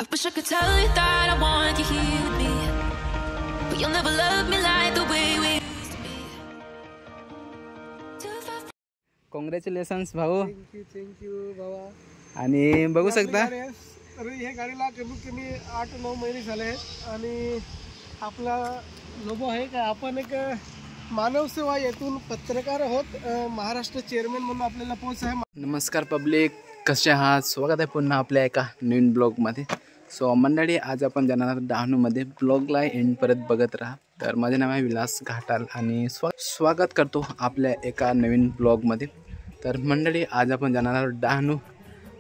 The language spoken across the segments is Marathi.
I wish I could tell you that I want you here with me, but you'll never love me like the way we used to be. Congratulations भाऊ. थँक्यू भावा. आणि बघू शकता तर हे गाडीला कमीत कमी 8-9 महिने झाले आहेत आणि आपला लोगो आहे का आपण एक मानव सेवा येथून पत्रकार आहोत. महाराष्ट्र चेअरमॅन म्हणून आपल्याला पोच आहे. नमस्कार पब्लिक, कसे आहात? स्वागत आहे पुन्हा आपल्या एका नवीन ब्लॉगमध्ये. सो मंडळी, आज आपण जाणार आहोत डहाणूमध्ये. ब्लॉगला एंडपर्यंत बघत राहा. तर माझे नाव आहे विलास घाटाल आणि स्वागत करतो आपल्या एका नवीन ब्लॉगमध्ये. तर मंडळी, आज आपण जाणार आहोत डहाणू.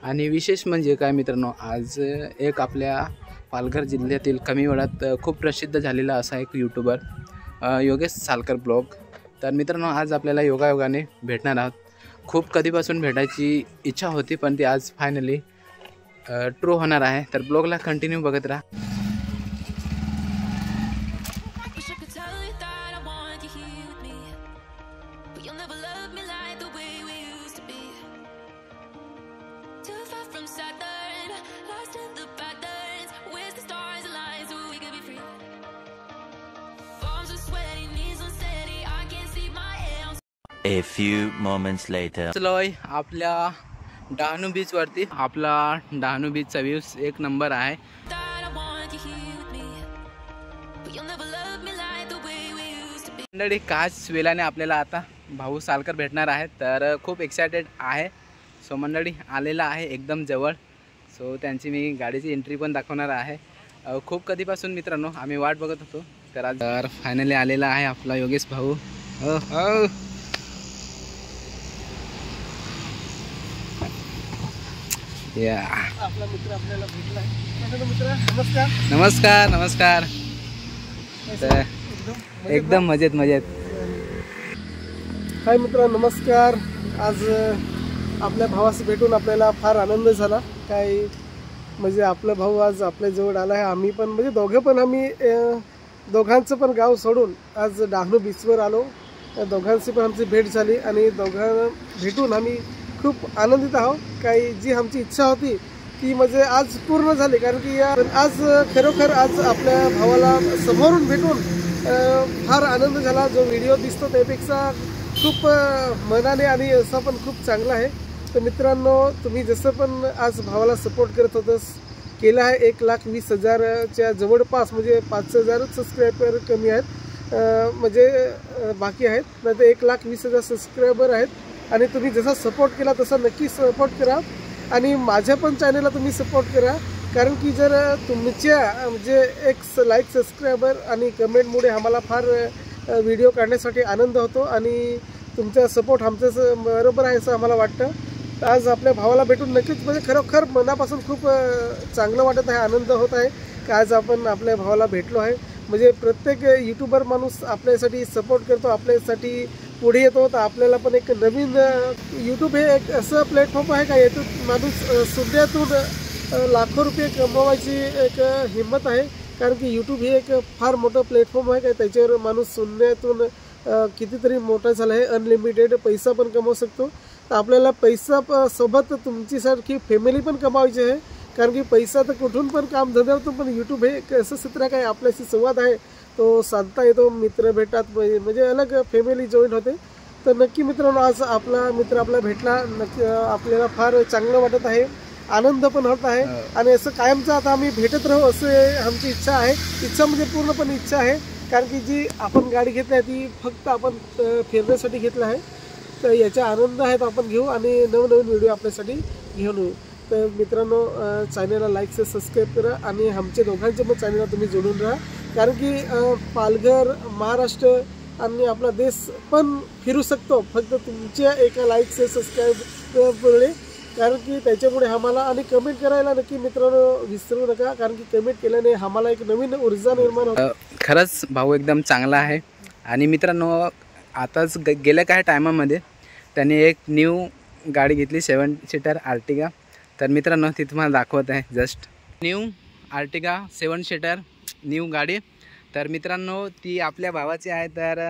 आणि विशेष म्हणजे काय मित्रांनो, आज एक आपल्या पालघर जिल्ह्यातील कमी वेळात खूप प्रसिद्ध झालेला असा एक यूट्यूबर योगेश सालकर ब्लॉग. तर मित्रांनो, आज आपल्याला योगायोगाने भेटणार आहोत. खूप कधीपासून भेटायची इच्छा होती, पण ती आज फायनली ट्रू होणार आहे. तर ब्लॉगला कंटिन्यू बघत राहा. A few moments later. चलोय आपल्या डहाणू बीच वरती. आपला डहाणू बीचचा व्ह्यूज एक नंबर आहे. मंडळी, काच वेळाने आपल्याला आता भाऊ सालकर भेटणार आहेत. तर खूप एक्सायटेड आहे. सो मंडळी, आलेला आहे एकदम जवळ. सो त्यांची मी गाडीची एंट्री पण दाखवणार आहे. खूप कधीपासून मित्रांनो आम्ही वाट बघत होतो. तर आज फायनली आलेला आहे आपला योगेश भाऊ. आपला मित्र आपल्याला भेटला. मित्र नमस्कार. नमस्कार नमस्कार. तर एकदम मजेत. हाय मित्र, नमस्कार. आज आपल्या भावाशी भेटून आपल्याला फार आनंद झाला. काय म्हणजे आपला भाऊ आज आपल्याजवळ आला आहे. आम्ही पण म्हणजे दोघांचं पण गाव सोडून आज डहाणू बीचवर आलो. दोघांची पण आमची भेट झाली आणि दोघांना भेटून आम्ही खूप आनंदित आहोत. काही जी आमची इच्छा होती ती म्हणजे आज पूर्ण झाली. कारण की आज खरोखर आज आपल्या भावाला समोरून भेटून फार आनंद झाला. जो व्हिडिओ दिसतो त्यापेक्षा खूप मनाने आणि असा पण खूप चांगला आहे. तर मित्रांनो, तुम्ही जसं पण आज भावाला सपोर्ट करत होतस केलं आहे. 1,20,000च्या जवळपास म्हणजे 5,000 सबस्क्रायबर कमी आहेत, म्हणजे बाकी आहेत. नाही तर 1,20,000 सबस्क्रायबर आहेत. आणि तुम्ही जसा सपोर्ट केला तसा नक्की सपोर्ट करा आणि माझ्या पण चॅनलला तुम्ही सपोर्ट करा. कारण की जर तुमच्या म्हणजे एक लाईक, सबस्क्रायबर आणि कमेंटमुळे आम्हाला फार व्हिडिओ काढण्यासाठी आनंद होतो आणि तुमचा सपोर्ट आमचं बरोबर आहे असं आम्हाला वाटतं. आज आपल्या भावाला भेटून नक्कीच म्हणजे खरोखर मनापासून खूप चांगलं वाटत आहे, आनंद होत आहे की आज आपण आपल्या भावाला भेटलो आहे. म्हणजे प्रत्येक यूट्यूबर माणूस आपल्यासाठी सपोर्ट करतो, आपल्यासाठी पुढे येतो. तर आपल्याला पण एक नवीन यूट्यूब हे एक असं प्लॅटफॉर्म आहे का यातून माणूस शून्यातून लाखो रुपये कमवायची एक हिंमत आहे. कारण की यूट्यूब हे एक फार मोठं प्लॅटफॉर्म आहे का त्याच्यावर माणूस शून्यातून कितीतरी मोठा झाला आहे. अनलिमिटेड पैसा पण कमवू शकतो. तर आपल्याला पैसा सोबत तुमच्यासारखी फॅमिली पण कमावायची आहे. कारण की पैसा तर कुठून पण काम धंद्यातून, पण यूट्यूब हे एक असं क्षेत्र काय आपल्याशी संवाद आहे तो साधता येतो. मित्र भेटतात, म्हणजे अलग फॅमिली जॉईन होते. तर नक्की मित्रांनो, आज आपला मित्र आपला भेटला. नक्की आपल्याला फार चांगलं वाटत आहे, आनंद पण होत आहे. आणि असं कायमचं आता आम्ही भेटत राहू असं आमची इच्छा आहे. इच्छा म्हणजे पूर्णपणे इच्छा आहे. कारण की जी आपण गाडी घेतली आहे ती फक्त आपण फिरण्यासाठी घेतलं आहे. तर याचा आनंद आहे तो आपण घेऊ आणि नवनवीन व्हिडिओ आपल्यासाठी घेऊन येऊ. तर मित्रांनो, चॅनलला लाईक से सबस्क्राईब करा आणि आमच्या दोघांच्या पण चॅनलला तुम्ही जोडून राहा. कारण की पालघर, महाराष्ट्र आणि आपला देश पण फिरू शकतो फक्त तुमच्या एका लाईक से सबस्क्राईबमुळे. कारण की त्याच्यामुळे आम्हाला आणि कमेंट करायला नक्की मित्रांनो विसरू नका. कारण की कमेंट केल्याने आम्हाला एक नवीन ऊर्जा निर्माण होते. खरंच भाऊ एकदम चांगला आहे. आणि मित्रांनो, आताच गेल्या काही टायमामध्ये त्यांनी एक न्यू गाडी घेतली, 7 सीटर आर्टिगा. तर मित्रांनो, ती तुम्हाला दाखवत आहे. Just new Ertiga 7 seater new गाडी. तर मित्रांनो, ती आपल्या भावाची आहे. तर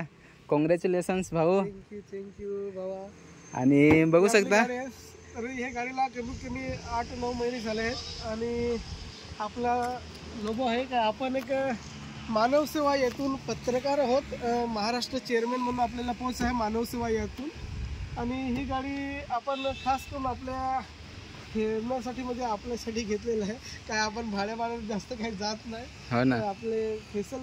कॉंग्रॅच्युलेशन्स भाऊ. थँक्यू भावा. आणि बघू शकता तर हे गाडीला कमीत कमी 8-9 महिने झाले आहेत आणि आपला लोगो आहे का आपण एक मानव सेवा यातून पत्रकार आहोत. महाराष्ट्र चेअरमॅन म्हणून आपल्याला पोच आहे मानव सेवा यातून. आणि ही गाडी आपण खास करून आपल्या फिरण्यासाठी म्हणजे आपल्यासाठी घेतलेलं आहे. काय आपण भाड्यात जास्त काही जात नाही. हो ना, आपले स्पेशल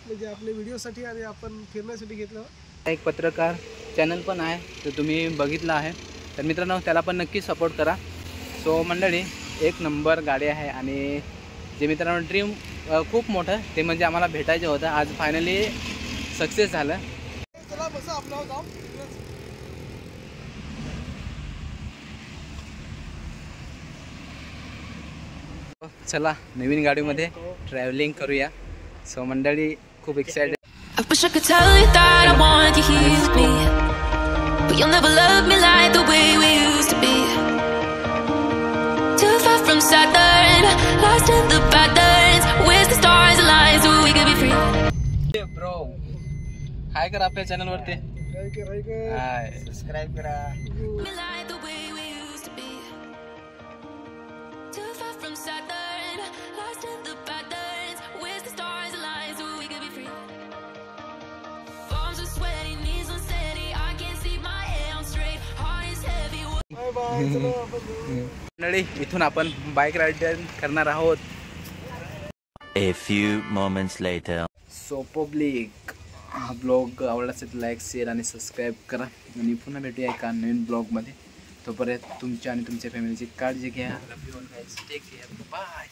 म्हणजे आपले व्हिडिओसाठी आणि आपण फिरण्यासाठी घेतलं. एक पत्रकार चॅनल पण आहे, तर तुम्ही बघितलं आहे, तर मित्रांनो त्याला पण नक्की सपोर्ट करा. सो मंडळी, एक नंबर गाडी आहे. आणि जे मित्रांनो ड्रीम खूप मोठं ते म्हणजे आम्हाला भेटायचं होतं, आज फायनली सक्सेस झालं. चला बसा आपलं गाव. चला नवीन गाडीमध्ये ट्रॅव्हलिंग करूया. सो मंडळी खूप excited. I wish I could tell you that I want you here with me, but you'll never love me like the way we used to be. Too far from Saturn, lost in the patterns. Where's the stars align so we could be free? Bro, hi करा आपल्या चॅनलवरती. हाय, सबस्क्राईब करा. Me like the way we used to be. Too far from Saturn, lost in the patterns. Where's the stars align so we could be free? Palms are sweaty, knees unsteady. I can't see my head on straight. Heart is heavy. Bye bye. चला आपण मंडळी इथून आपण बाईक राईड करणार आहोत. A few moments later. So public, हा ब्लॉग आवडला असेल तर लाईक, शेअर आणि सबस्क्राईब करा. आणि पुन्हा भेटूया एका नवीन ब्लॉगमध्ये. तोपर्यंत तुमच्या आणि तुमच्या फॅमिलीची काळजी घ्या. Love you all guys. Take care. Bye.